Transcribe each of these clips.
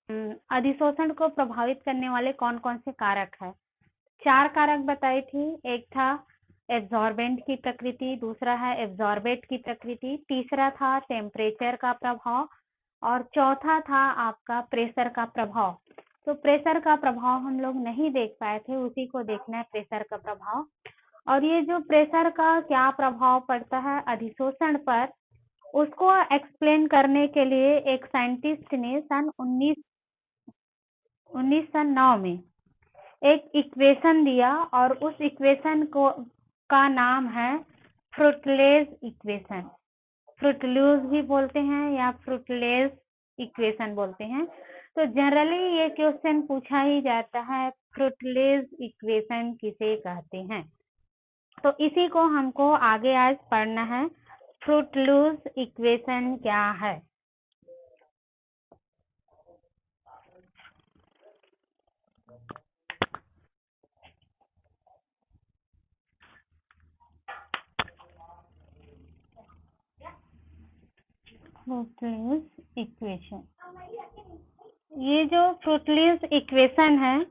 अधिशोषण को प्रभावित करने वाले कौन कौन से कारक है? 4 कारक बताई थी। एक था एब्जॉर्बेंट की प्रकृति, दूसरा है एब्जॉर्बेट की प्रकृति, तीसरा था टेम्परेचर का प्रभाव और चौथा था आपका प्रेशर का प्रभाव। तो प्रेशर का प्रभाव हम लोग नहीं देख पाए थे, उसी को देखना है, प्रेशर का प्रभाव। और ये जो प्रेशर का क्या प्रभाव पड़ता है अधिशोषण पर, उसको एक्सप्लेन करने के लिए एक साइंटिस्ट ने सन 1909 में एक इक्वेशन दिया और उस इक्वेशन का नाम है फ्रूटलेज इक्वेशन। फ्रूटलूज भी बोलते हैं या फ्रूटलेज इक्वेशन बोलते हैं। तो जनरली ये क्वेश्चन पूछा ही जाता है, फ्रूटलेज इक्वेशन किसे कहते हैं। तो इसी को हमको आगे आज पढ़ना है, फ्रूटलूज इक्वेशन क्या है। फ्रूटलूज इक्वेशन, ये जो फ्रूटलूज इक्वेशन है,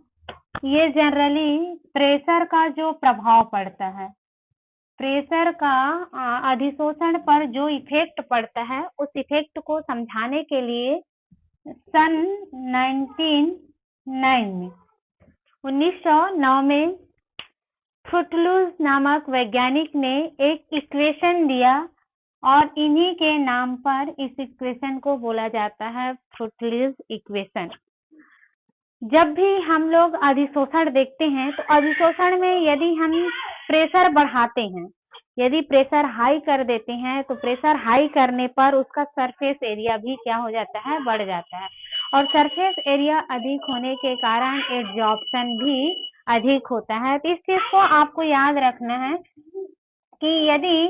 ये जनरली प्रेशर का जो प्रभाव पड़ता है, प्रेशर का अधिशोषण पर जो इफेक्ट पड़ता है, उस इफेक्ट को समझाने के लिए सन 1909 में फ्रूटलूज नामक वैज्ञानिक ने एक इक्वेशन दिया और इन्हीं के नाम पर इस इक्वेशन को बोला जाता है फ्रूटलूज इक्वेशन। जब भी हम लोग अधिशोषण देखते हैं तो अधिशोषण में यदि हम प्रेशर बढ़ाते हैं, यदि प्रेशर हाई कर देते हैं, तो प्रेशर हाई करने पर उसका सरफेस एरिया भी क्या हो जाता है, बढ़ जाता है। और सरफेस एरिया अधिक होने के कारण एब्जॉर्प्शन भी अधिक होता है। तो इस चीज को आपको याद रखना है कि यदि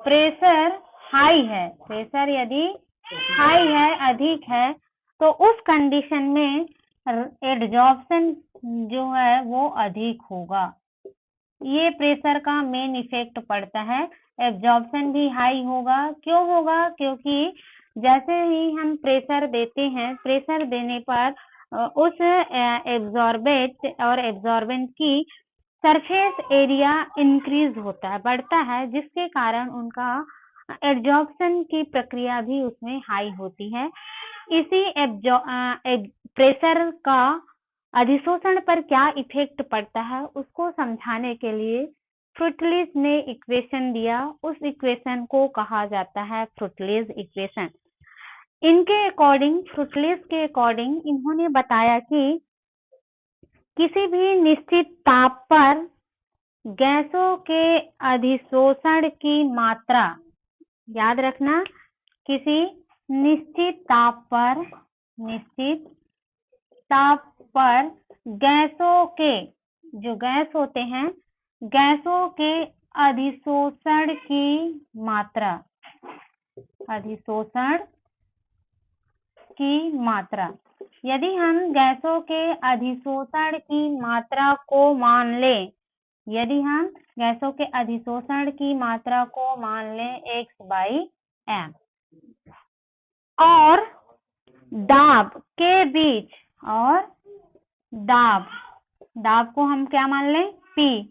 प्रेशर हाई है, प्रेशर यदि हाई है, अधिक है, तो उस कंडीशन में एब्जॉर्प्शन जो है वो अधिक होगा। ये प्रेशर का मेन इफेक्ट पड़ता है। एब्जॉर्प्शन भी हाई होगा। क्यों होगा? क्योंकि जैसे ही हम प्रेशर देते हैं, प्रेशर देने पर उस एब्जॉर्बेट और एब्जॉर्बेंट की सरफेस एरिया इंक्रीज होता है, बढ़ता है, जिसके कारण उनका एब्जॉर्प्शन की प्रक्रिया भी उसमें हाई होती है। इसी प्रेशर का अधिशोषण पर क्या इफेक्ट पड़ता है, उसको समझाने के लिए फ्रूटलूज ने इक्वेशन दिया। उस इक्वेशन को कहा जाता है फ्रूटलूज इक्वेशन। इनके अकॉर्डिंग, फ्रूटलूज के अकॉर्डिंग, इन्होंने बताया कि किसी भी निश्चित ताप पर गैसों के अधिशोषण की मात्रा, याद रखना, किसी निश्चित ताप पर गैसों के, जो गैस होते हैं, गैसों के अधिशोषण की मात्रा, अधिशोषण की मात्रा, यदि हम गैसों के अधिशोषण की मात्रा को मान लें, यदि हम गैसों के अधिशोषण की मात्रा को मान लें x/m और दाब के बीच, और दाब को हम क्या मान लें, P,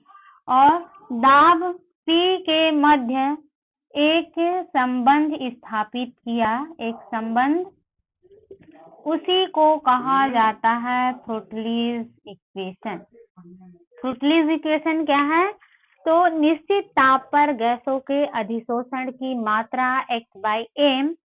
और दाब P के मध्य एक संबंध स्थापित किया, एक संबंध, उसी को कहा जाता है फ्रूटलूज इक्वेशन। फ्रूटलूज इक्वेशन क्या है? तो निश्चित ताप पर गैसों के अधिशोषण की मात्रा x/m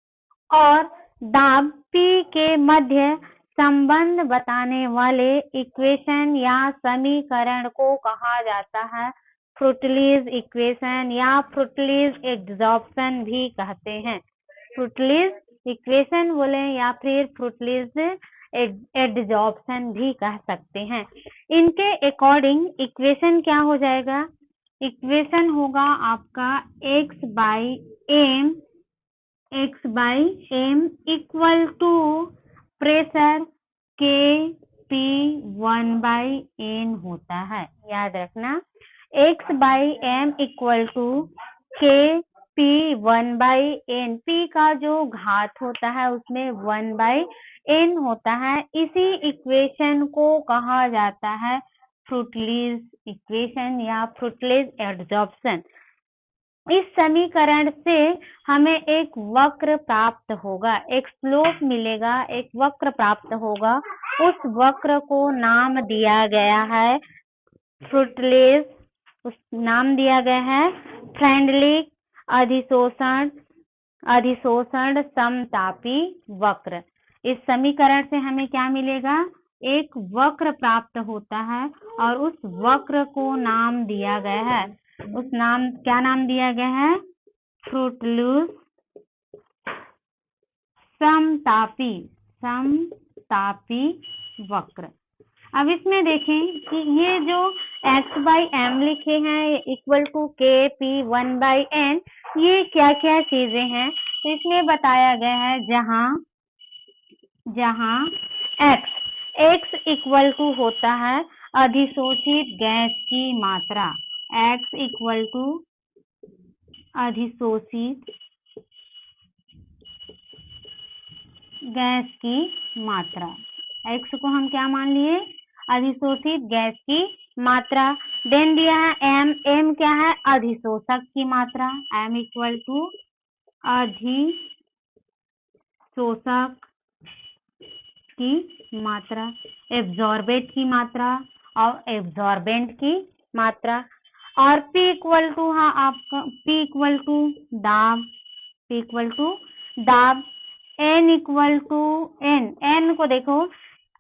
और दाब P के मध्य संबंध बताने वाले इक्वेशन या समीकरण को कहा जाता है फ्रूटलूज इक्वेशन, या फ्रूटलूज एब्जॉर्प्शन भी कहते हैं। फ्रूटलूज इक्वेशन बोले या फिर फ्रूटलूज एब्जॉर्प्शन भी कह सकते हैं। इनके अकॉर्डिंग इक्वेशन क्या हो जाएगा? इक्वेशन होगा आपका x/m equal to pressure Kp1/n होता है। याद रखना, x/m equal to Kp1/n P1/n, P का जो घात होता है उसमें 1/n होता है। इसी इक्वेशन को कहा जाता है फ्रूटलीज इक्वेशन या फ्रूटलीज एडजॉर्प्शन। इस समीकरण से हमें एक वक्र प्राप्त होगा, एक स्लोप मिलेगा, एक वक्र प्राप्त होगा। उस वक्र को नाम दिया गया है फ्रूटलीज, उस नाम दिया गया है फ्रेंडलिक अधिशोषण समतापी वक्र। इस समीकरण से हमें क्या मिलेगा? एक वक्र प्राप्त होता है और उस वक्र को नाम दिया गया है, क्या नाम दिया गया है? फ्रूटलीज समतापी वक्र। अब इसमें देखें कि ये जो x/m लिखे हैं इक्वल टू Kp1/n, ये क्या क्या चीजें हैं? तो इसमें बताया गया है जहां x इक्वल टू होता है अधिशोषित गैस की मात्रा, x इक्वल टू अधिशोषित गैस की मात्रा। x को हम क्या मान लिए? अधिशोषित गैस की मात्रा। देन दिया है m क्या है? अधिशोषक की मात्रा, m इक्वल टू अधिशोषक की मात्रा, एब्जॉर्बेट की मात्रा और एब्जॉर्बेंट की मात्रा। और P इक्वल टू आपका P इक्वल टू दाब, N इक्वल टू n को देखो,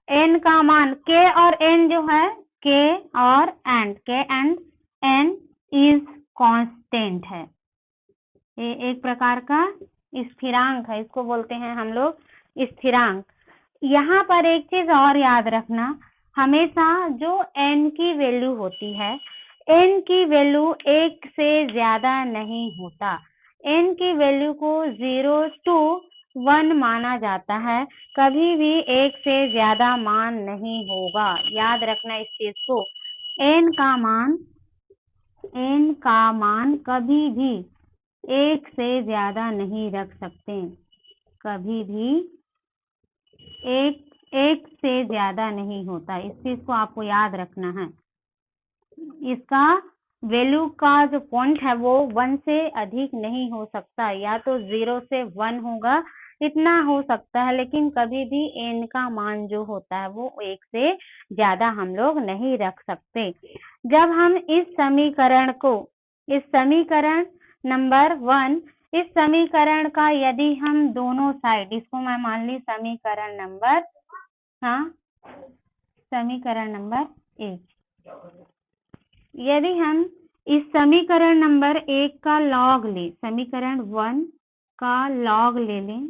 n का मान K और n जो है K and n is constant है। ये एक प्रकार का स्थिरांक है, इसको बोलते हैं हम लोग स्थिरांक। यहाँ पर एक चीज और याद रखना, हमेशा जो n की वैल्यू होती है, n की वैल्यू 1 से ज्यादा नहीं होता। n की वैल्यू को 0 to 1 माना जाता है, कभी भी 1 से ज्यादा मान नहीं होगा। याद रखना इस चीज को। n का मान कभी भी 1 से ज्यादा नहीं रख सकते, कभी भी एक से ज्यादा नहीं होता। इस चीज को आपको याद रखना है। इसका वैल्यू का जो पॉइंट है वो 1 से अधिक नहीं हो सकता, या तो 0 से 1 होगा, इतना हो सकता है, लेकिन कभी भी n का मान जो होता है वो 1 से ज्यादा हम लोग नहीं रख सकते। जब हम इस समीकरण नंबर 1, इस समीकरण का यदि हम दोनों साइड, इसको मैं मान ली समीकरण नंबर 1, यदि हम इस समीकरण नंबर 1 का लॉग ले, समीकरण 1 का लॉग ले लें,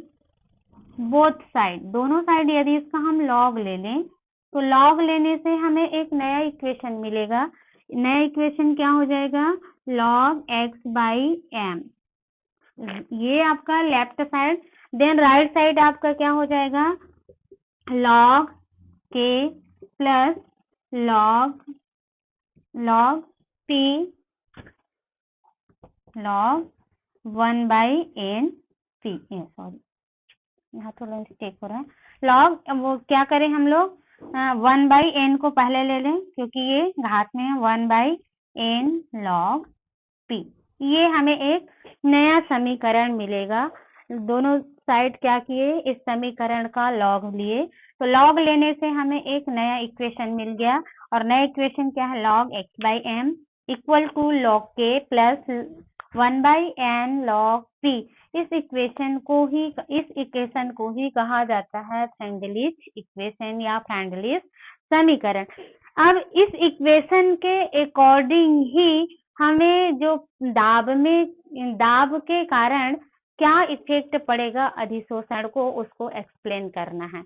बोथ साइड, दोनों साइड यदि इसका हम लॉग ले लें, तो लॉग लेने से हमें एक नया इक्वेशन मिलेगा। नया इक्वेशन क्या हो जाएगा? log x/m, ये आपका left side. Then right side आपका क्या हो जाएगा? log k plus log p log 1/n p, sorry यहाँ थोड़ा मिस्टेक हो रहा है। log, वो क्या करें हम लोग? 1/n को पहले ले लें, क्योंकि ये घात में है, 1/n log p। ये हमें एक नया समीकरण मिलेगा। दोनों साइड क्या किए? इस समीकरण का लॉग लिए, तो लॉग लेने से हमें एक नया इक्वेशन मिल गया। और नया इक्वेशन क्या है? log x/m equal to log k plus 1/n log p। इस इक्वेशन को ही कहा जाता है फ्रेंडलिश इक्वेशन या फ्रेंडलिश समीकरण। अब इस इक्वेशन के अकॉर्डिंग ही हमें जो दाब के कारण क्या इफेक्ट पड़ेगा अधिशोषण को, उसको एक्सप्लेन करना है।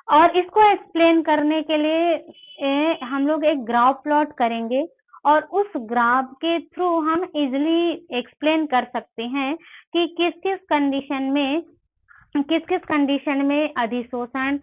और इसको एक्सप्लेन करने के लिए हम लोग एक ग्राफ प्लॉट करेंगे, और उस ग्राफ के थ्रू हम इजिली एक्सप्लेन कर सकते हैं कि किस किस कंडीशन में अधिशोषण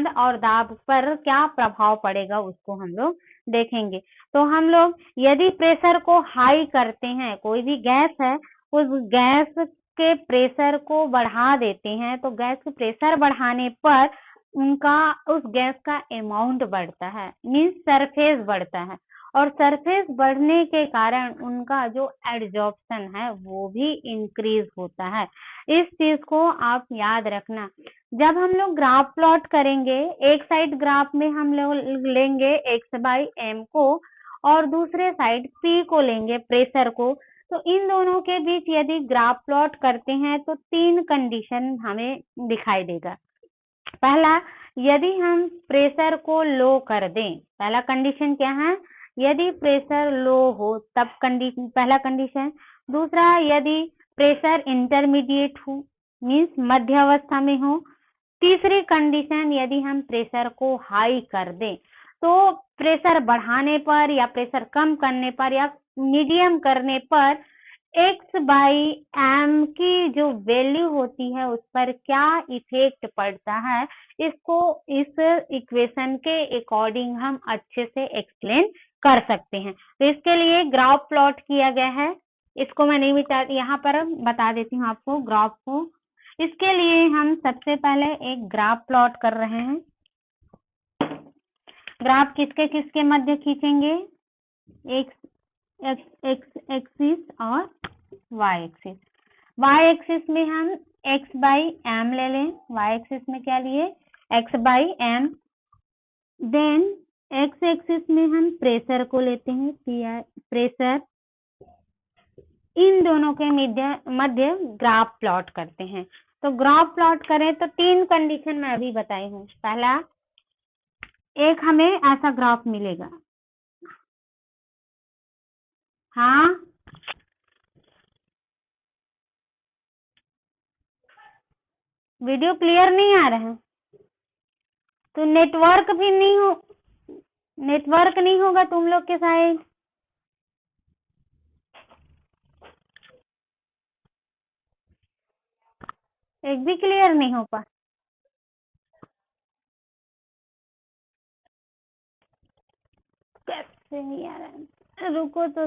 और दाब पर क्या प्रभाव पड़ेगा, उसको हम लोग देखेंगे। तो हम लोग यदि प्रेशर को हाई करते हैं, कोई भी गैस है उस गैस के प्रेशर को बढ़ा देते हैं, तो गैस के प्रेशर बढ़ाने पर उनका उस गैस का अमाउंट बढ़ता है, मीन्स सरफेस बढ़ता है, और सरफेस बढ़ने के कारण उनका जो एडजॉर्प्शन है वो भी इंक्रीज होता है। इस चीज को आप याद रखना। जब हम लोग ग्राफ प्लॉट करेंगे, एक साइड ग्राफ में हम लोग लेंगे x/m को और दूसरे साइड p को लेंगे, प्रेशर को। तो इन दोनों के बीच यदि ग्राफ प्लॉट करते हैं तो 3 कंडीशन हमें दिखाई देगा। पहला, यदि हम प्रेशर को लो कर दें, पहला कंडीशन क्या है, यदि प्रेशर लो हो तब पहला कंडीशन। दूसरा, यदि प्रेशर इंटरमीडिएट हो, मीन्स मध्य अवस्था में हो। तीसरी कंडीशन, यदि हम प्रेशर को हाई कर दें, तो प्रेशर बढ़ाने पर या प्रेशर कम करने पर या मीडियम करने पर x/m की जो वैल्यू होती है उस पर क्या इफेक्ट पड़ता है, इसको इस इक्वेशन के अकॉर्डिंग हम अच्छे से एक्सप्लेन कर सकते हैं। तो इसके लिए ग्राफ प्लॉट किया गया है, इसको मैं नहीं यहाँ पर बता देती हूँ आपको ग्राफ को। इसके लिए हम सबसे पहले एक ग्राफ प्लॉट कर रहे हैं। ग्राफ किसके किसके मध्य खींचेंगे, एक्सिस और वाई एक्सिस। वाई एक्सिस में हम x/m ले लें, वाई एक्सिस में क्या लिए, x/m। देन x एक्सिस में हम प्रेशर को लेते हैं, प्रेशर। इन दोनों के मध्य ग्राफ प्लॉट करते हैं। तो ग्राफ प्लॉट करें तो 3 कंडीशन मैं अभी बताई हूँ। पहला, एक हमें ऐसा ग्राफ मिलेगा, हाँ वीडियो क्लियर नहीं आ रहा है तो नेटवर्क भी नहीं हो, नेटवर्क नहीं होगा तुम लोग के साइड। एक भी क्लियर नहीं हो पा, कैसे नहीं आ रहा है, रुको तो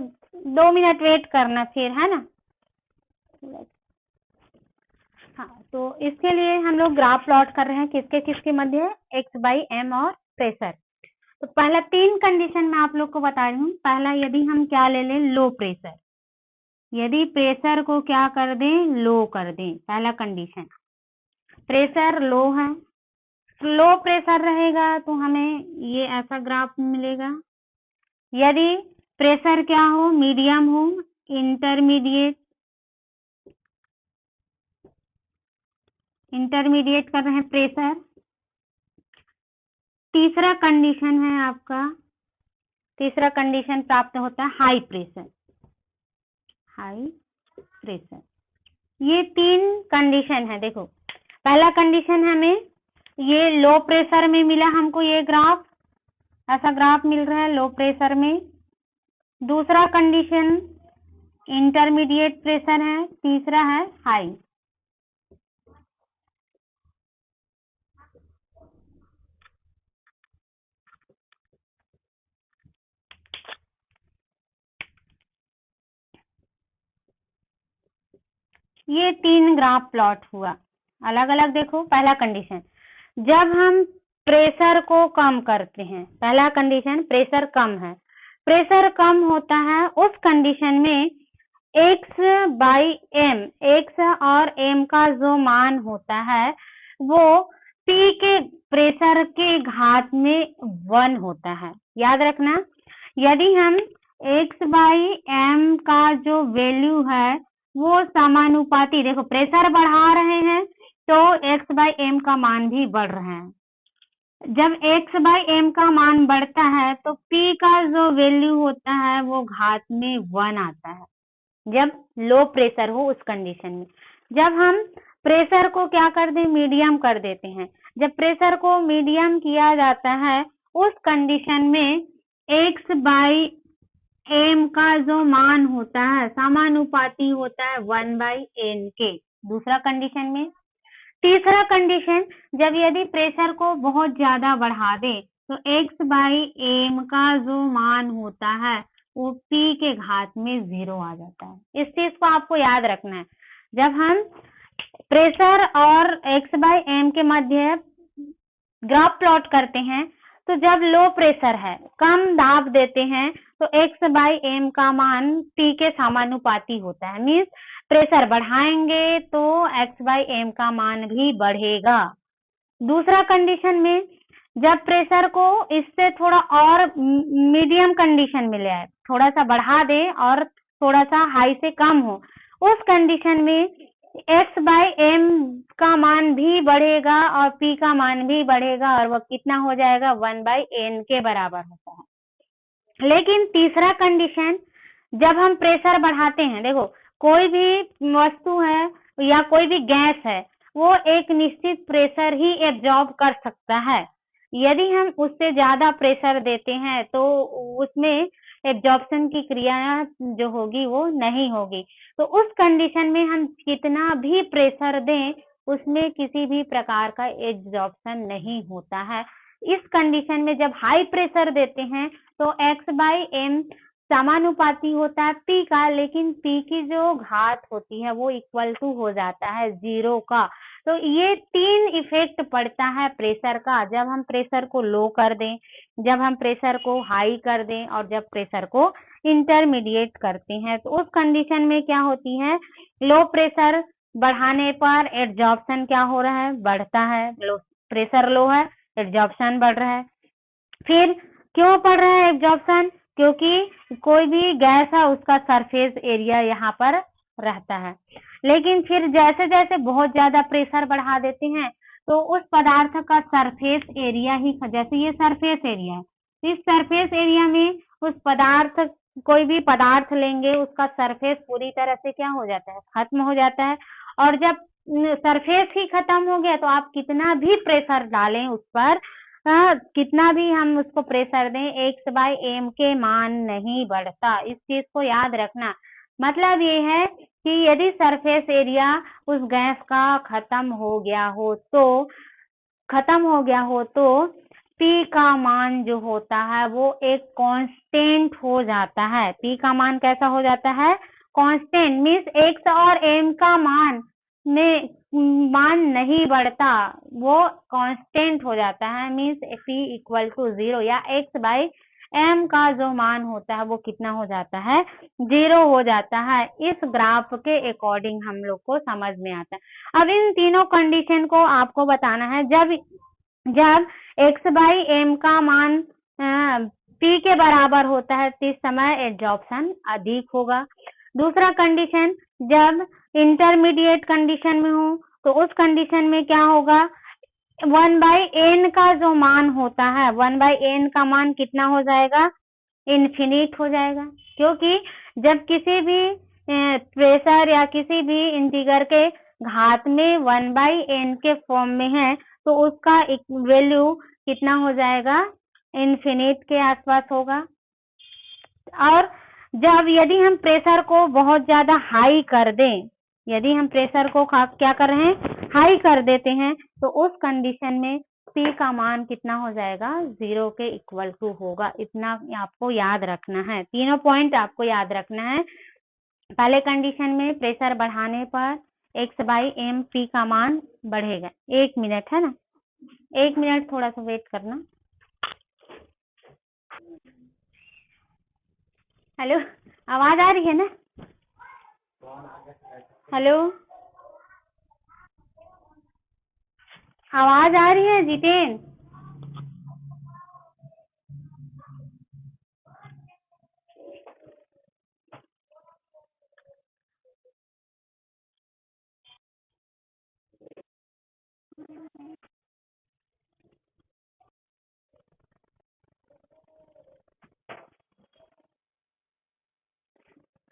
2 मिनट वेट करना फिर, है ना। हाँ, तो इसके लिए हम लोग ग्राफ प्लॉट कर रहे हैं, किसके किसके मध्य, x/m और प्रेशर। तो पहला 3 कंडीशन मैं आप लोग को बता रही हूँ। पहला, यदि हम क्या ले लें, लो प्रेशर, यदि प्रेशर को क्या कर दें, लो कर दें, पहला कंडीशन। प्रेशर लो है, लो प्रेशर रहेगा तो हमें ये ऐसा ग्राफ मिलेगा। यदि प्रेशर क्या हो, मीडियम हो, इंटरमीडिएट कर रहे हैं प्रेशर। तीसरा कंडीशन है आपका, तीसरा कंडीशन प्राप्त होता है हाई प्रेशर, हाई प्रेशर। ये 3 कंडीशन है। देखो, पहला कंडीशन हमें ये लो प्रेशर में मिला, हमको ये ग्राफ, ऐसा ग्राफ मिल रहा है लो प्रेशर में। दूसरा कंडीशन इंटरमीडिएट प्रेशर है, तीसरा है हाई। ये 3 ग्राफ प्लॉट हुआ अलग अलग। देखो, पहला कंडीशन, जब हम प्रेशर को कम करते हैं, पहला कंडीशन प्रेशर कम है, प्रेशर कम होता है उस कंडीशन में x/m, x और m का जो मान होता है वो p के प्रेशर के घात में 1 होता है। याद रखना, यदि हम x/m का जो वैल्यू है वो समानुपाती, देखो प्रेशर बढ़ा रहे हैं तो x/m का मान भी बढ़ रहा है। जब x/m का मान बढ़ता है तो p का जो वैल्यू होता है वो घात में 1 आता है, जब लो प्रेशर हो उस कंडीशन में। जब हम प्रेशर को क्या कर दें, मीडियम कर देते हैं, जब प्रेशर को मीडियम किया जाता है उस कंडीशन में x/m का जो मान होता है समानुपाती होता है 1/n के, दूसरा कंडीशन में। तीसरा कंडीशन, जब यदि प्रेशर को बहुत ज्यादा बढ़ा दें तो x/m का जो मान होता है वो p के घात में 0 आ जाता है। इस चीज को आपको याद रखना है। जब हम प्रेशर और x/m के मध्य ग्राफ प्लॉट करते हैं, तो जब लो प्रेशर है, कम दाब देते हैं, तो x/m का मान p के समानुपाती होता है। मीन्स प्रेशर बढ़ाएंगे तो x/m का मान भी बढ़ेगा। दूसरा कंडीशन में जब प्रेशर को इससे थोड़ा और मीडियम कंडीशन में ले आए, थोड़ा सा बढ़ा दे और थोड़ा सा हाई से कम हो, उस कंडीशन में x/m का मान भी बढ़ेगा और p का मान भी बढ़ेगा और वह कितना हो जाएगा, 1/n के बराबर होता है। लेकिन तीसरा कंडीशन, जब हम प्रेशर बढ़ाते हैं, देखो कोई भी वस्तु है या कोई भी गैस है, वो एक निश्चित प्रेशर ही एब्जॉर्ब कर सकता है। यदि हम उससे ज्यादा प्रेशर देते हैं तो उसमें एब्जॉर्प्शन की क्रिया जो होगी वो नहीं होगी। तो उस कंडीशन में हम कितना भी प्रेशर दें, उसमें किसी भी प्रकार का एब्जॉर्प्शन नहीं होता है। इस कंडीशन में जब हाई प्रेशर देते हैं तो x/m समानुपाती होता है p का, लेकिन p की जो घात होती है वो इक्वल टू हो जाता है 0 का। तो ये 3 इफेक्ट पड़ता है प्रेशर का, जब हम प्रेशर को लो कर दें, जब हम प्रेशर को हाई कर दें और जब प्रेशर को इंटरमीडिएट करते हैं। तो उस कंडीशन में क्या होती है, लो प्रेशर बढ़ाने पर एब्जॉर्प्शन क्या हो रहा है, बढ़ता है। प्रेशर लो है, एब्जॉर्प्शन बढ़ रहा है। फिर क्यों बढ़ रहा है एब्जॉर्प्शन, क्योंकि कोई भी गैस है उसका सरफेस एरिया यहाँ पर रहता है। लेकिन फिर जैसे जैसे बहुत ज्यादा प्रेशर बढ़ा देते हैं तो उस पदार्थ का सरफेस एरिया ही, जैसे ये सरफेस एरिया है, इस सरफेस एरिया में उस पदार्थ, कोई भी पदार्थ लेंगे उसका सरफेस पूरी तरह से क्या हो जाता है, खत्म हो जाता है। और जब सरफेस ही खत्म हो गया तो आप कितना भी प्रेशर डालें उस पर, कितना भी हम उसको प्रेशर दें, x/m के मान नहीं बढ़ता। इस चीज को याद रखना। मतलब ये है कि यदि सरफेस एरिया उस गैस का खत्म हो गया हो तो p का मान जो होता है वो एक कांस्टेंट हो जाता है। p का मान कैसा हो जाता है, कांस्टेंट। मीन्स x और m का मान नहीं बढ़ता, वो कांस्टेंट हो जाता है। मीन्स p इक्वल टू 0 या x/m का जो मान होता है वो कितना हो जाता है, 0 हो जाता है। इस ग्राफ के अकॉर्डिंग हम लोग को समझ में आता है। अब इन तीनों कंडीशन को आपको बताना है। जब x/m का मान p के बराबर होता है तो इस समय एब्जॉर्प्शन अधिक होगा। दूसरा कंडीशन, जब इंटरमीडिएट कंडीशन में हो तो उस कंडीशन में क्या होगा, 1/n का जो मान होता है, 1/n का मान कितना हो जाएगा, इन्फिनिट हो जाएगा। क्योंकि जब किसी भी प्रेशर या किसी भी इंटीगर के घात में 1/n के फॉर्म में है तो उसका वैल्यू कितना हो जाएगा, इन्फिनिट के आसपास होगा। और जब यदि हम प्रेशर को बहुत ज्यादा हाई कर दें, यदि हम प्रेशर को क्या कर रहे हैं, हाई कर देते हैं, तो उस कंडीशन में p का मान कितना हो जाएगा, 0 के इक्वल टू होगा। इतना आपको याद रखना है, तीनों पॉइंट आपको याद रखना है। पहले कंडीशन में प्रेशर बढ़ाने पर x/m p का मान बढ़ेगा। 1 मिनट है ना, 1 मिनट थोड़ा सा वेट करना। हेलो, आवाज आ रही है ना? हेलो, आवाज आ रही है जितेन?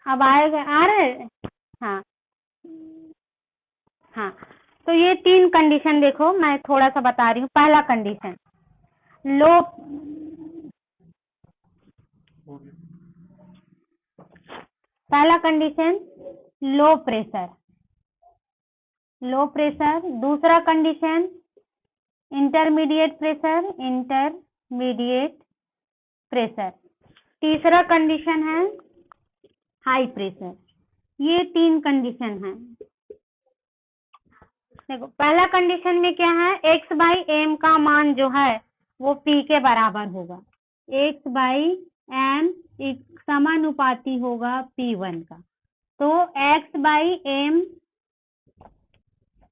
अब आएगा, आ रहा है? हाँ हाँ, तो ये 3 कंडीशन देखो, मैं थोड़ा सा बता रही हूँ। पहला कंडीशन, लो पहला कंडीशन लो प्रेशर, दूसरा condition intermediate pressure, mediate pressure. तीसरा कंडीशन है हाई प्रेशर। ये 3 कंडीशन है। देखो पहला कंडीशन में क्या है, x/m का मान जो है वो p के बराबर होगा। x/m एक समानुपाती होगा p1 का। तो x/m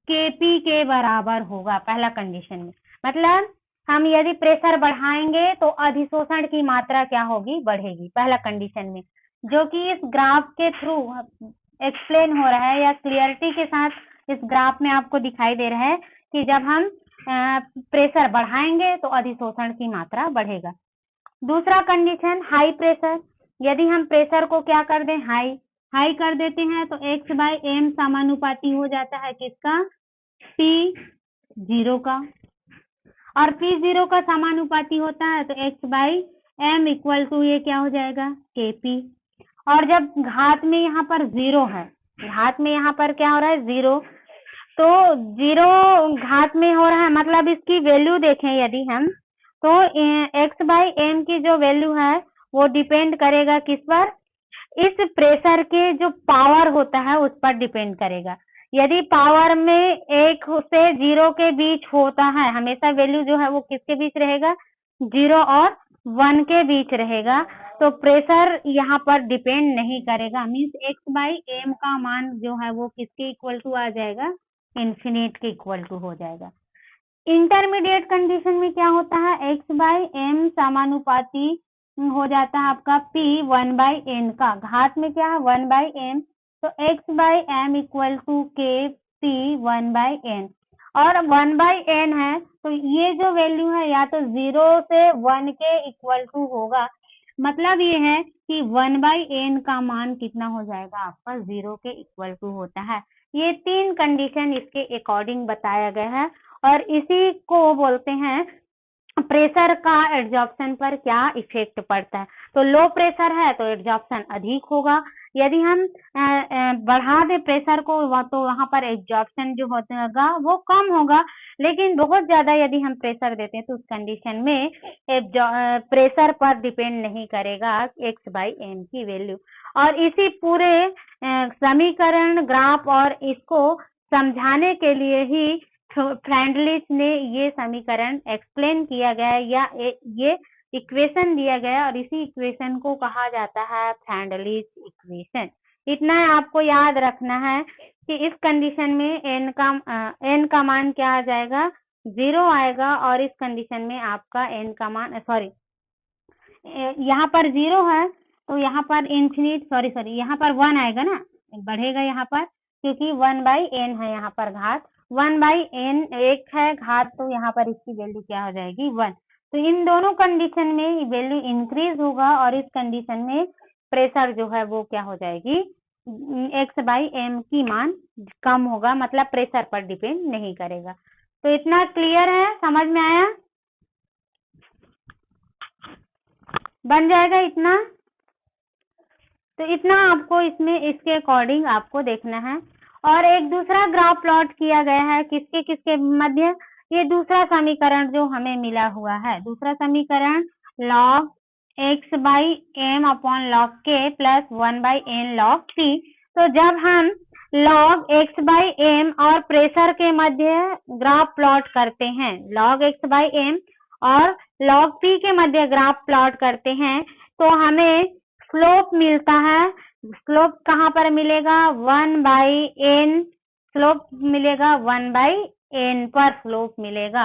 kp के बराबर होगा पहला कंडीशन में। मतलब हम यदि प्रेशर बढ़ाएंगे तो अधिशोषण की मात्रा क्या होगी, बढ़ेगी, पहला कंडीशन में, जो कि इस ग्राफ के थ्रू एक्सप्लेन हो रहा है या क्लियरिटी के साथ इस ग्राफ में आपको दिखाई दे रहा है कि जब हम प्रेशर बढ़ाएंगे तो अधिशोषण की मात्रा बढ़ेगा। दूसरा कंडीशन हाई प्रेशर। यदि हम प्रेशर को क्या कर दें, हाई कर देते हैं तो x/m समानुपाती हो जाता है किसका, P0 का, और P0 का समानुपाती होता है तो x/m इक्वल टू ये क्या हो जाएगा, Kp। और जब घात में यहाँ पर 0 है, घात में यहाँ पर क्या हो रहा है, 0, तो 0 घात में हो रहा है, मतलब इसकी वैल्यू देखें यदि हम, तो x/m की जो वैल्यू है वो डिपेंड करेगा किस पर, इस प्रेशर के जो पावर होता है उस पर डिपेंड करेगा। यदि पावर में 1 से 0 के बीच होता है, हमेशा वैल्यू जो है वो किसके बीच रहेगा, 0 और 1 के बीच रहेगा, तो प्रेशर यहाँ पर डिपेंड नहीं करेगा। मीन्स x/m का मान जो है वो किसके इक्वल टू आ जाएगा, इन्फिनिट के इक्वल टू हो जाएगा। इंटरमीडिएट कंडीशन में क्या होता है, x/m समानुपाती हो जाता है आपका p 1/n का, घात में क्या है 1/m, तो x/m equal to k p 1/n, और 1/n है तो ये जो वैल्यू है या तो 0 से 1 के इक्वल टू होगा। मतलब ये है कि 1/n का मान कितना हो जाएगा आपका, 0 के इक्वल टू होता है। ये 3 कंडीशन इसके अकॉर्डिंग बताया गया है, और इसी को बोलते हैं प्रेशर का एड्जॉर्प्शन पर क्या इफेक्ट पड़ता है। तो लो प्रेशर है तो एड्जॉर्प्शन अधिक होगा, यदि हम बढ़ा दे प्रेशर को तो वहां पर एड्जॉर्प्शन जो होगा वो कम होगा। लेकिन बहुत ज्यादा यदि हम प्रेशर देते हैं तो उस कंडीशन में प्रेशर पर डिपेंड नहीं करेगा x/m की वैल्यू। और इसी पूरे समीकरण, ग्राफ और इसको समझाने के लिए ही फ्रेंडलिच ने ये समीकरण एक्सप्लेन किया गया है, या ये इक्वेशन दिया गया, और इसी इक्वेशन को कहा जाता है फ्रेंडलिच इक्वेशन। इतना आपको याद रखना है कि इस कंडीशन में n का मान क्या आ जाएगा, 0 आएगा, और इस कंडीशन में आपका n का मान यहाँ पर 0 है तो यहाँ पर इन्फिनिट यहाँ पर 1 आएगा ना, बढ़ेगा यहाँ पर, क्योंकि 1/n है यहाँ पर घात, 1/n 1 है घात, तो यहाँ पर इसकी वैल्यू क्या हो जाएगी, 1। तो इन दोनों कंडीशन में वैल्यू इंक्रीज होगा, और इस कंडीशन में प्रेशर जो है वो क्या हो जाएगी, x/m की मान कम होगा, मतलब प्रेशर पर डिपेंड नहीं करेगा। तो इतना क्लियर है, समझ में आया, बन जाएगा इतना। तो इतना आपको इसमें इसके अकॉर्डिंग आपको देखना है। और एक दूसरा ग्राफ प्लॉट किया गया है किसके किसके मध्य, ये दूसरा समीकरण जो हमें मिला हुआ है, दूसरा समीकरण log x/m upon log k plus 1/n log p। तो जब हम log x/m और प्रेशर के मध्य ग्राफ प्लॉट करते हैं, log x/m और log p के मध्य ग्राफ प्लॉट करते हैं, तो हमें स्लोप मिलता है। स्लोप कहाँ पर मिलेगा, 1/n, स्लोप मिलेगा 1/n पर स्लोप मिलेगा,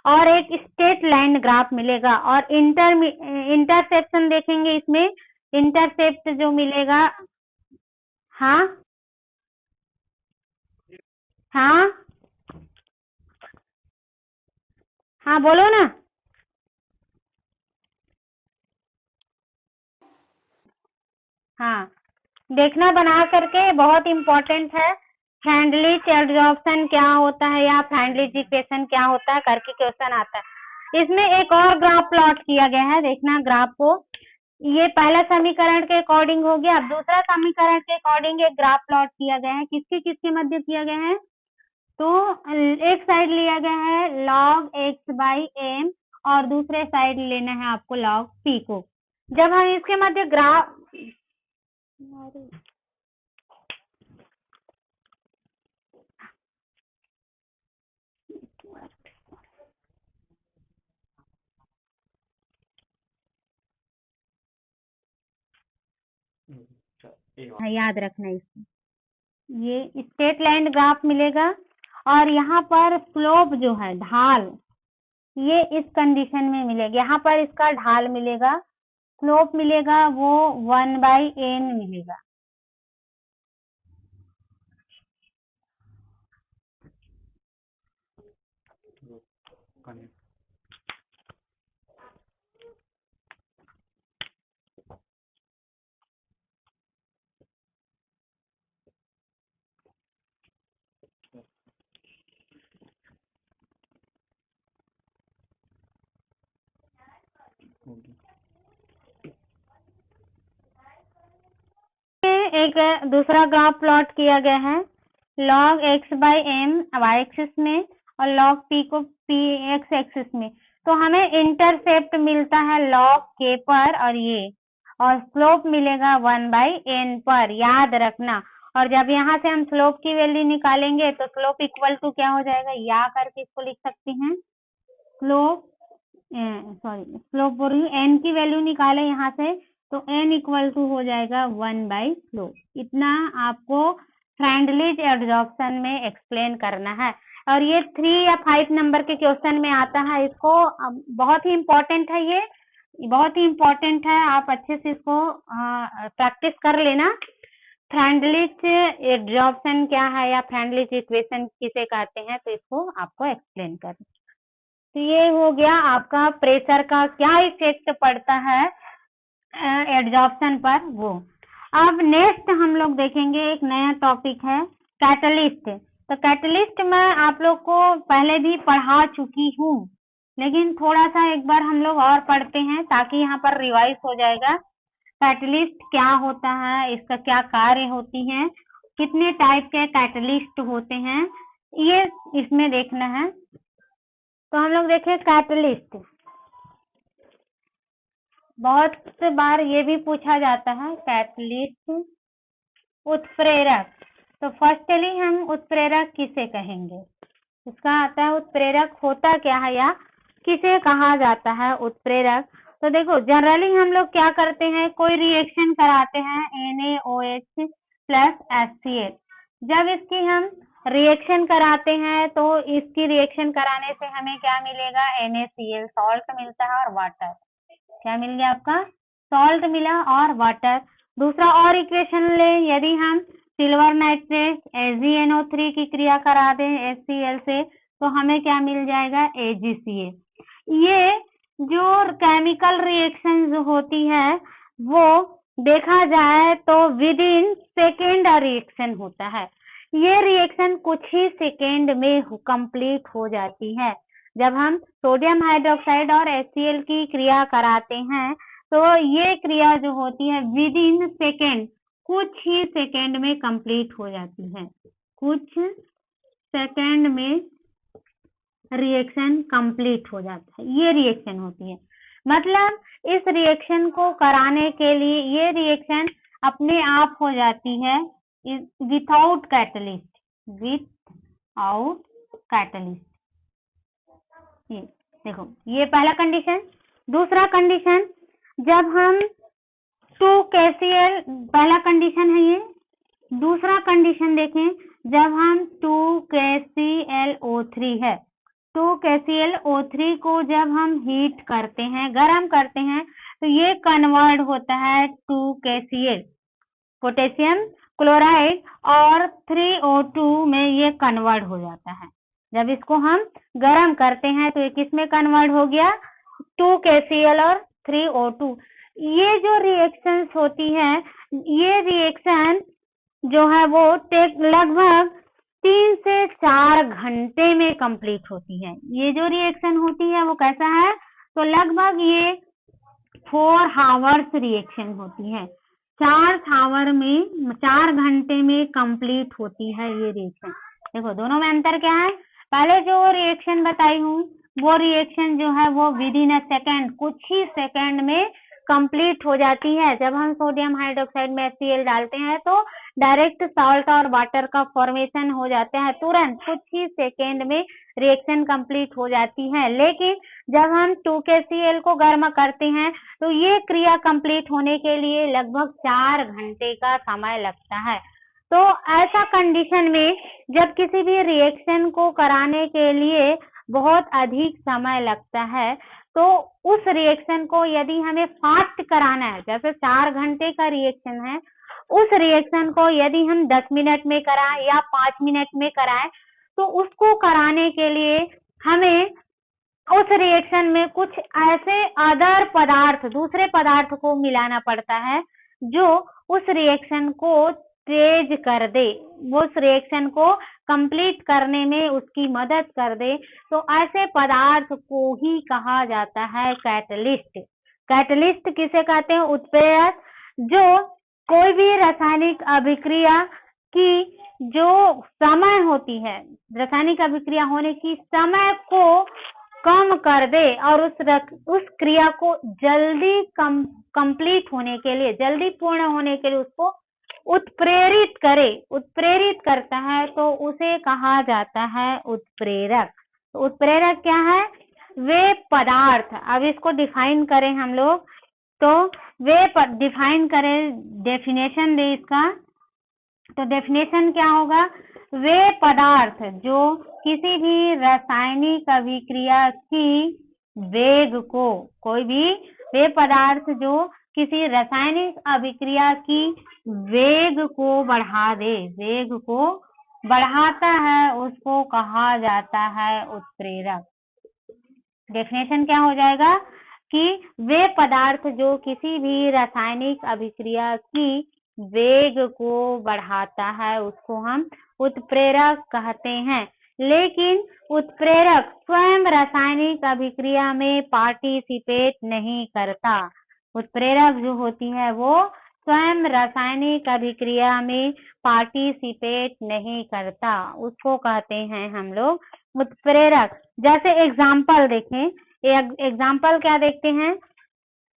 और एक स्ट्रेट लाइन ग्राफ मिलेगा। और इंटरसेप्शन देखेंगे, इसमें इंटरसेप्ट जो मिलेगा, हाँ हाँ हाँ बोलो ना, हाँ देखना बना करके, बहुत इम्पोर्टेंट है। फ्रेंडलिच एड्जॉर्प्शन क्या होता है या फ्रेंडलिच इक्वेशन क्या होता है करके क्वेश्चन आता है। इसमें एक और ग्राफ प्लॉट किया गया है, देखना ग्राफ को, ये पहला समीकरण के अकॉर्डिंग हो गया। अब दूसरा समीकरण के अकॉर्डिंग एक ग्राफ प्लॉट किया गया है, किसके किसके मध्य किया गया है, तो एक साइड लिया गया है log x/m और दूसरे साइड लेना है आपको log p को। जब हम इसके मध्य ग्राफ याद रखना इसको, ये स्ट्रेट लाइन ग्राफ मिलेगा और यहाँ पर स्लोप जो है ढाल, ये इस कंडीशन में मिलेगा। यहाँ पर इसका ढाल मिलेगा, स्लोप मिलेगा वो 1/n मिलेगा। एक दूसरा ग्राफ प्लॉट किया गया है log x/m y एक्सिस में और log p को p x एक्सिस में। तो हमें इंटरसेप्ट मिलता है log k पर और स्लोप मिलेगा 1/n पर, याद रखना। और जब यहाँ से हम स्लोप की वैल्यू निकालेंगे तो स्लोप इक्वल टू क्या हो जाएगा, या करके इसको लिख सकते हैं स्लोप बोल रही हूँ, n की वैल्यू निकाले यहाँ से तो n इक्वल टू हो जाएगा 1/स्लोप। इतना आपको फ्रेंडलीज एडजॉर्प्शन में एक्सप्लेन करना है और ये 3 या 5 नंबर के क्वेश्चन में आता है। इसको बहुत ही इम्पोर्टेंट है, ये बहुत ही इम्पोर्टेंट है, आप अच्छे से इसको प्रैक्टिस कर लेना। फ्रेंडलीज एडजॉर्प्शन क्या है या फ्रेंडलीज इक्वेशन किसे कहते हैं, तो इसको आपको एक्सप्लेन करना। तो ये हो गया आपका प्रेशर का क्या इफेक्ट पड़ता है एडजॉर्प्शन पर वो। अब नेक्स्ट हम लोग देखेंगे एक नया टॉपिक है कैटलिस्ट। तो कैटलिस्ट मैं आप लोग को पहले भी पढ़ा चुकी हूँ, लेकिन थोड़ा सा एक बार हम लोग और पढ़ते हैं ताकि यहाँ पर रिवाइज हो जाएगा। कैटलिस्ट क्या होता है, इसका क्या कार्य होती है, कितने टाइप के कैटलिस्ट होते हैं, ये इसमें देखना है। तो हम लोग देखें कैटलिस्ट, बहुत बार ये भी पूछा जाता है कैटलिस्ट उत्प्रेरक। तो फर्स्टली हम उत्प्रेरक किसे कहेंगे, इसका आता है उत्प्रेरक होता क्या है या किसे कहा जाता है उत्प्रेरक। तो देखो जनरली हम लोग क्या करते हैं, कोई रिएक्शन कराते हैं NaOH प्लस HCl। जब इसकी हम रिएक्शन कराते हैं तो इसकी रिएक्शन कराने से हमें क्या मिलेगा, NaCl सॉल्ट मिलता है और वाटर। क्या मिल गया आपका, सॉल्ट मिला और वाटर। दूसरा और इक्वेशन ले, यदि हम सिल्वर नाइट्रेट AgNO3 की क्रिया करा दें HCl से तो हमें क्या मिल जाएगा, AgCl। ये जो केमिकल रिएक्शन होती है वो देखा जाए तो विद इन सेकेंड रिएक्शन होता है। ये रिएक्शन कुछ ही सेकेंड में कंप्लीट हो जाती है। जब हम सोडियम हाइड्रोक्साइड और HCl की क्रिया कराते हैं तो ये क्रिया जो होती है विद इन सेकेंड, कुछ ही सेकेंड में कंप्लीट हो जाती है, कुछ सेकेंड में रिएक्शन कंप्लीट हो जाता है। ये रिएक्शन होती है, मतलब इस रिएक्शन को कराने के लिए ये रिएक्शन अपने आप हो जाती है विथआउट कैटलिस्ट, विथआउट कैटलिस्ट। ये देखो ये पहला कंडीशन। दूसरा कंडीशन, जब हम 2KCl, पहला कंडीशन है ये। दूसरा कंडीशन देखें, जब हम 2KClO3 है, 2KClO3 को जब हम हीट करते हैं, गर्म करते हैं, तो ये कन्वर्ट होता है 2KCl पोटेशियम क्लोराइड और 3O2 में ये कन्वर्ट हो जाता है। जब इसको हम गर्म करते हैं तो ये किस में कन्वर्ट हो गया, 2KCl और 3O2। ये जो रिएक्शंस होती है, ये रिएक्शन जो है वो लगभग 3 से 4 घंटे में कंप्लीट होती है। ये जो रिएक्शन होती है वो कैसा है, तो लगभग ये 4 आवर्स रिएक्शन होती है, 4 घंटे में कंप्लीट होती है ये रिएक्शन। देखो दोनों में अंतर क्या है, पहले जो रिएक्शन बताई हूँ वो रिएक्शन जो है वो विद इन अ सेकेंड, कुछ ही सेकेंड में कंप्लीट हो जाती है। जब हम सोडियम हाइड्रोक्साइड में HCl डालते हैं तो डायरेक्ट साल्ट और वाटर का फॉर्मेशन हो जाता है, तुरंत कुछ ही सेकेंड में रिएक्शन कंप्लीट हो जाती है। लेकिन जब हम 2KCl को गर्म करते हैं तो ये क्रिया कंप्लीट होने के लिए लगभग 4 घंटे का समय लगता है। तो ऐसा कंडीशन में जब किसी भी रिएक्शन को कराने के लिए बहुत अधिक समय लगता है तो उस रिएक्शन को यदि हमें फास्ट कराना है, जैसे 4 घंटे का रिएक्शन है, उस रिएक्शन को यदि हम 10 मिनट में कराएं या 5 मिनट में कराएं तो उसको कराने के लिए हमें उस रिएक्शन में कुछ ऐसे अदर पदार्थ, दूसरे पदार्थ को मिलाना पड़ता है जो उस रिएक्शन को तेज कर दे, वो उस रिएक्शन को कंप्लीट करने में उसकी मदद कर दे। तो ऐसे पदार्थ को ही कहा जाता है कैटलिस्ट। कैटलिस्ट किसे कहते हैं? उत्प्रेरक, जो कोई भी रासायनिक अभिक्रिया की जो समय होती है, रासायनिक अभिक्रिया होने की समय को कम कर दे और उस क्रिया को जल्दी कंप्लीट होने के लिए, जल्दी पूर्ण होने के लिए उसको उत्प्रेरित करे, उत्प्रेरित करता है तो उसे कहा जाता है उत्प्रेरक। तो उत्प्रेरक क्या है? वे पदार्थ, अब इसको डिफाइन करें हम लोग तो वे डिफाइन करें, डेफिनेशन दे इसका, तो डेफिनेशन क्या होगा? वे पदार्थ जो किसी भी रासायनिक अभिक्रिया की वेग को, कोई भी वे पदार्थ जो किसी रासायनिक अभिक्रिया की वेग को बढ़ा दे, वेग को बढ़ाता है, उसको कहा जाता है उत्प्रेरक। डेफिनेशन क्या हो जाएगा कि वे पदार्थ जो किसी भी रासायनिक अभिक्रिया की वेग को बढ़ाता है उसको हम उत्प्रेरक कहते हैं। लेकिन उत्प्रेरक स्वयं रासायनिक अभिक्रिया में पार्टिसिपेट नहीं करता। उत्प्रेरक जो होती है वो स्वयं रासायनिक अभिक्रिया में पार्टिसिपेट नहीं करता, उसको कहते हैं हम लोग उत्प्रेरक। जैसे एग्जाम्पल देखें, एग्जाम्पल क्या देखते हैं?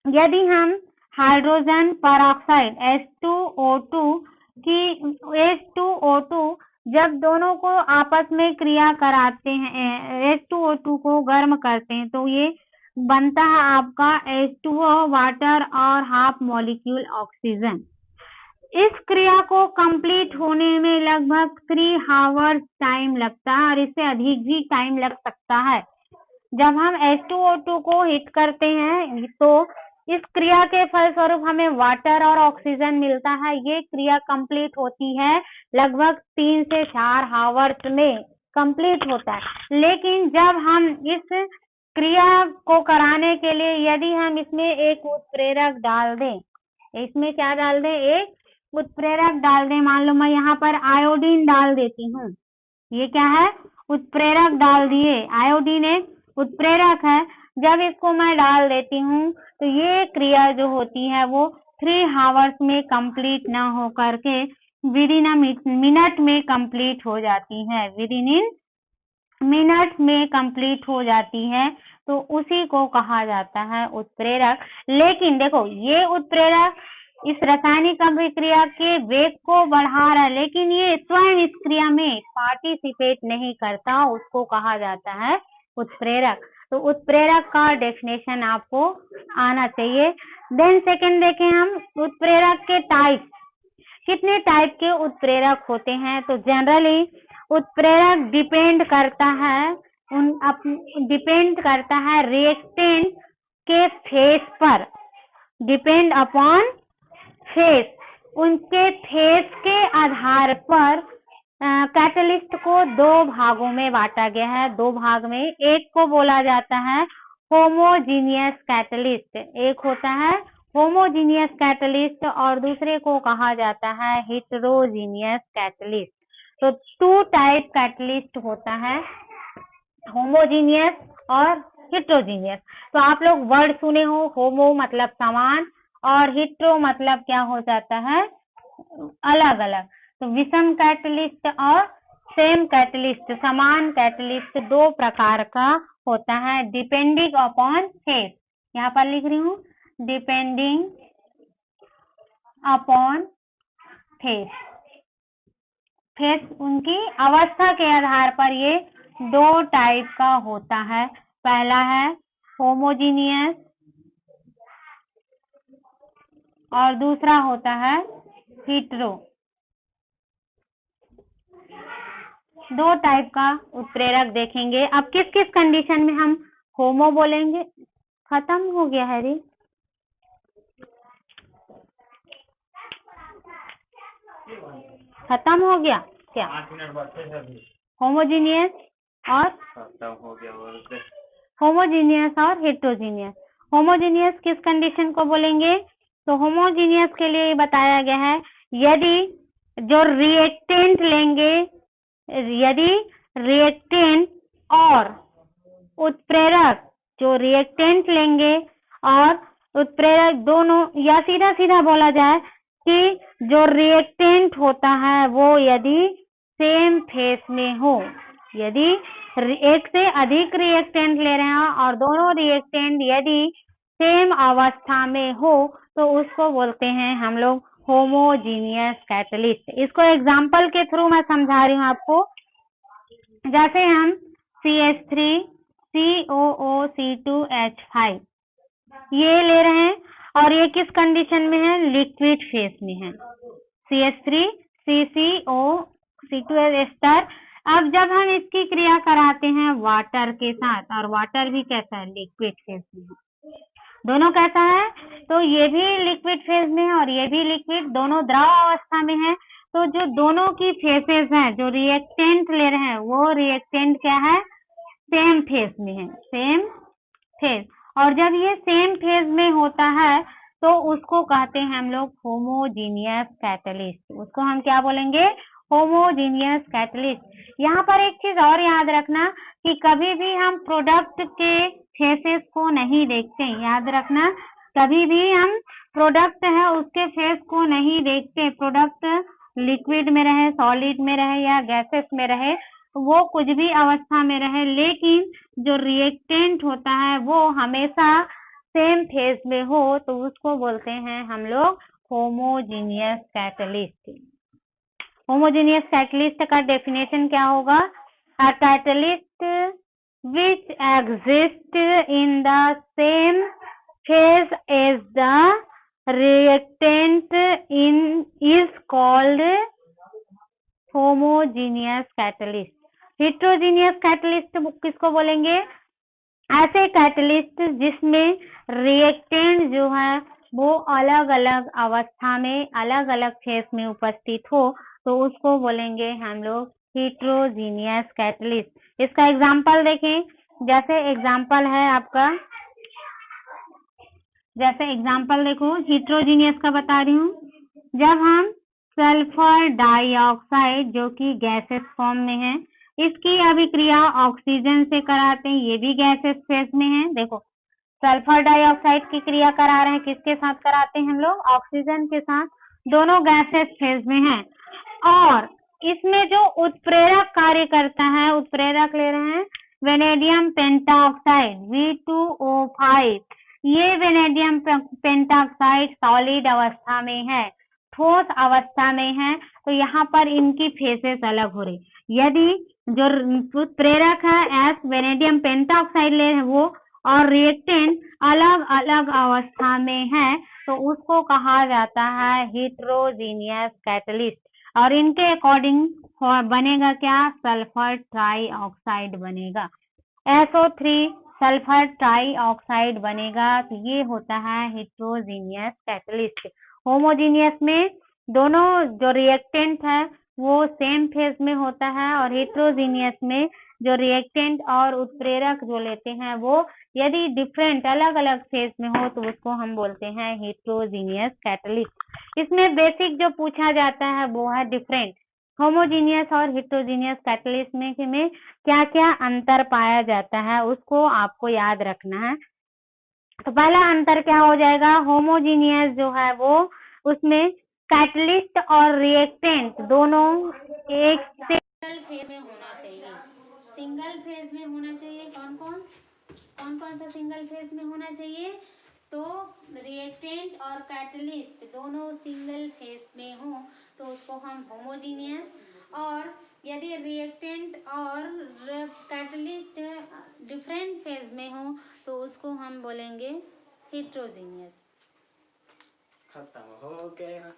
यदि हम हाइड्रोजन परऑक्साइड H2O2 जब दोनों को आपस में क्रिया कराते हैं, H2O2 को गर्म करते हैं तो ये बनता है आपका H2O वाटर और हाफ मॉलिक्यूल ऑक्सीजन। इस क्रिया को कंप्लीट होने में लगभग 3 आवर्स टाइम लगता है और इससे अधिक भी टाइम लग सकता है। जब हम H2O2 को हिट करते हैं तो इस क्रिया के फलस्वरूप हमें वाटर और ऑक्सीजन मिलता है। ये क्रिया कंप्लीट होती है लगभग 3 से 4 आवर्स में कंप्लीट होता है। लेकिन जब हम इस क्रिया को कराने के लिए यदि हम इसमें एक उत्प्रेरक डाल दें, इसमें क्या डाल दें? एक उत्प्रेरक डाल दें। मान लो मैं यहाँ पर आयोडीन डाल देती हूँ, ये क्या है? उत्प्रेरक डाल दिए। आयोडीन एक उत्प्रेरक है। जब इसको मैं डाल देती हूँ तो ये क्रिया जो होती है वो 3 आवर्स में कंप्लीट ना हो करके विद इन अ मिनट में कंप्लीट हो जाती है, विद इन मिनट में कंप्लीट हो जाती है। तो उसी को कहा जाता है उत्प्रेरक। लेकिन देखो, ये उत्प्रेरक इस रासायनिक अभिक्रिया के वेग को बढ़ा रहा है लेकिन ये स्वयं इस क्रिया में पार्टिसिपेट नहीं करता, उसको कहा जाता है उत्प्रेरक। तो उत्प्रेरक का डेफिनेशन आपको आना चाहिए। देन सेकंड देखें हम उत्प्रेरक के टाइप, कितने टाइप के उत्प्रेरक होते हैं? तो जनरली उत्प्रेरक डिपेंड करता है रिएक्टेंट के फेस पर, डिपेंड अपॉन फेस, उनके फेस के आधार पर कैटलिस्ट को 2 भागों में बांटा गया है। 2 भाग में, एक को बोला जाता है होमोजीनियस कैटलिस्ट, एक होता है होमोजीनियस कैटलिस्ट और दूसरे को कहा जाता है हेटेरोजीनियस कैटलिस्ट। तो 2 टाइप कैटलिस्ट होता है, होमोजीनियस और हेटेरोजीनियस। तो आप लोग वर्ड सुने हो, होमो मतलब समान और हेटेरो मतलब क्या हो जाता है? अलग अलग। तो विषम कैटलिस्ट और सेम कैटलिस्ट, समान कैटलिस्ट दो प्रकार का होता है डिपेंडिंग अपॉन फेस। यहाँ पर लिख रही हूँ डिपेंडिंग अपॉन फेस। फेस उनकी अवस्था के आधार पर ये दो टाइप का होता है। पहला है होमोजीनियस और दूसरा होता है हिट्रो। दो टाइप का उत्प्रेरक देखेंगे। अब किस किस कंडीशन में हम होमो बोलेंगे? खत्म हो गया है रे, खत्म हो गया क्या? 5 मिनट बाद होमोजीनियस और खत्म हो गया। होमोजीनियस और हेट्रोजीनियस। होमोजीनियस किस कंडीशन को बोलेंगे? तो होमोजीनियस के लिए बताया गया है यदि जो रिएक्टेंट लेंगे, यदि रिएक्टेंट और उत्प्रेरक, जो रिएक्टेंट लेंगे और उत्प्रेरक दोनों, या सीधा सीधा बोला जाए कि जो रिएक्टेंट होता है वो यदि सेम फेस में हो, यदि एक से अधिक रिएक्टेंट ले रहे हैं और दोनों रिएक्टेंट यदि सेम अवस्था में हो तो उसको बोलते हैं हम लोग होमोजीनियस कैटलिस्ट। इसको एग्जांपल के थ्रू मैं समझा रही हूँ आपको। जैसे हम CH3 COOC2H5 ये ले रहे हैं और ये किस कंडीशन में है? लिक्विड फेस में है। CH3 CCO2H। अब जब हम इसकी क्रिया कराते हैं वाटर के साथ, और वाटर भी कैसा है? लिक्विड फेस में है। दोनों कैसा है? तो ये भी लिक्विड फेज में है और ये भी लिक्विड, दोनों द्रव अवस्था में है। तो जो दोनों की फेसेस हैं, जो रिएक्टेंट ले रहे हैं वो रिएक्टेंट क्या है? सेम फेज में है, सेम फेज। और जब ये सेम फेज में होता है तो उसको कहते हैं हम लोग होमोजीनियस कैटलिस्ट। उसको हम क्या बोलेंगे? Homogeneous catalyst. यहाँ पर एक चीज और याद रखना कि कभी भी हम प्रोडक्ट के फेसेस को नहीं देखते। याद रखना, कभी भी हम प्रोडक्ट है उसके फेस को नहीं देखते। प्रोडक्ट लिक्विड में रहे, सॉलिड में रहे या गैसेस में रहे, वो कुछ भी अवस्था में रहे, लेकिन जो रिएक्टेंट होता है वो हमेशा सेम फेज में हो तो उसको बोलते हैं हम लोग होमोजीनियस कैटलिस्ट। होमोजीनियस कैटलिस्ट का डेफिनेशन क्या होगा? A catalyst which exist in the same phase as the reactant in is called homogeneous catalyst। heterogeneous catalyst किसको बोलेंगे? ऐसे कैटलिस्ट जिसमें रिएक्टेंट जो है वो अलग अलग अवस्था में, अलग अलग फेस में उपस्थित हो तो उसको बोलेंगे हम लोग हेट्रोजीनियस कैटलिस्ट। इसका एग्जांपल देखें। जैसे एग्जांपल है आपका, जैसे एग्जांपल देखो हेट्रोजीनियस का बता रही हूँ। जब हम सल्फर डाइऑक्साइड जो कि गैसेस फॉर्म में है, इसकी अभिक्रिया ऑक्सीजन से कराते हैं, ये भी गैसेस फेज में है। देखो सल्फर डाइऑक्साइड की क्रिया करा रहे हैं, किसके साथ कराते हैं हम लोग? ऑक्सीजन के साथ। दोनों गैसेस फेज में हैं और इसमें जो उत्प्रेरक कार्य करता है, उत्प्रेरक ले रहे हैं वेनेडियम पेंटाऑक्साइड V2O5। ये वेनेडियम पेंटाऑक्साइड सॉलिड अवस्था में है, ठोस अवस्था में है, तो यहाँ पर इनकी फेसेस अलग हो रही। यदि जो उत्प्रेरक है एस वेनेडियम पेंटाऑक्साइड ले रहे हैं वो, और रिएक्टेंट अलग अलग अवस्था में है तो उसको कहा जाता है हेट्रोजीनियस कैटलिस्ट। और इनके अकॉर्डिंग बनेगा क्या? सल्फर ट्राइऑक्साइड बनेगा, SO3 सल्फर ट्राइऑक्साइड बनेगा। तो ये होता है हेट्रोजीनियस कैटलिस्ट। होमोजीनियस में दोनों जो रिएक्टेंट है वो सेम फेज में होता है और हेट्रोजीनियस में जो रिएक्टेंट और उत्प्रेरक जो लेते हैं वो यदि डिफरेंट अलग अलग फेज में हो तो उसको हम बोलते हैं हेट्रोजीनियस कैटलिस्ट। इसमें बेसिक जो पूछा जाता है वो है डिफरेंट। होमोजीनियस और हेट्रोजीनियस कैटलिस्ट में क्या क्या अंतर पाया जाता है उसको आपको याद रखना है। तो पहला अंतर क्या हो जाएगा? होमोजीनियस जो है वो उसमें कैटलिस्ट और रिएक्टेंट दोनों एक से सिंगल फेज में होना चाहिए। सिंगल फेज में होना चाहिए कौन कौन सा सिंगल फेज में होना चाहिए? तो रिएक्टेंट और कैटलिस्ट दोनों सिंगल फेज में हो तो उसको हम होमोजीनियस, और यदि रिएक्टेंट और कैटलिस्ट डिफरेंट फेज में हो तो उसको हम बोलेंगे हेट्रोजीनियस। खत्म हो गया।